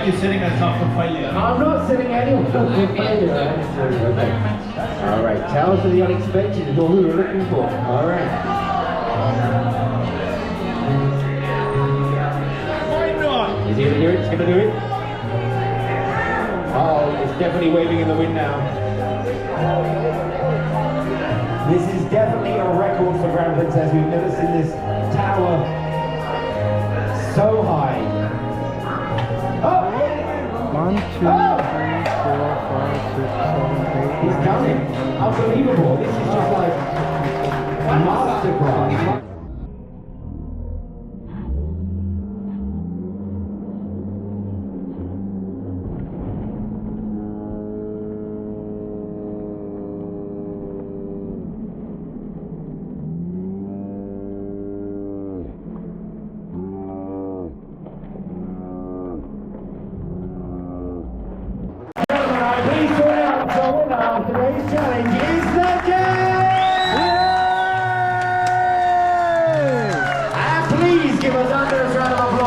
like you're sitting on top of failure. I'm not sitting anywhere for failure. All right, tales of the unexpected is what we were looking for. All right. Is he gonna do it? He's gonna do it? Oh, it's definitely waving in the wind now. This is definitely a record for Grand Princess. We've never seen this tower so high. Oh! 1, 2, 3, 4, 5, 6, 7, 8. He's counting. Unbelievable. This is just like a masterclass. Today's challenge is the game! And please give us under a round of applause.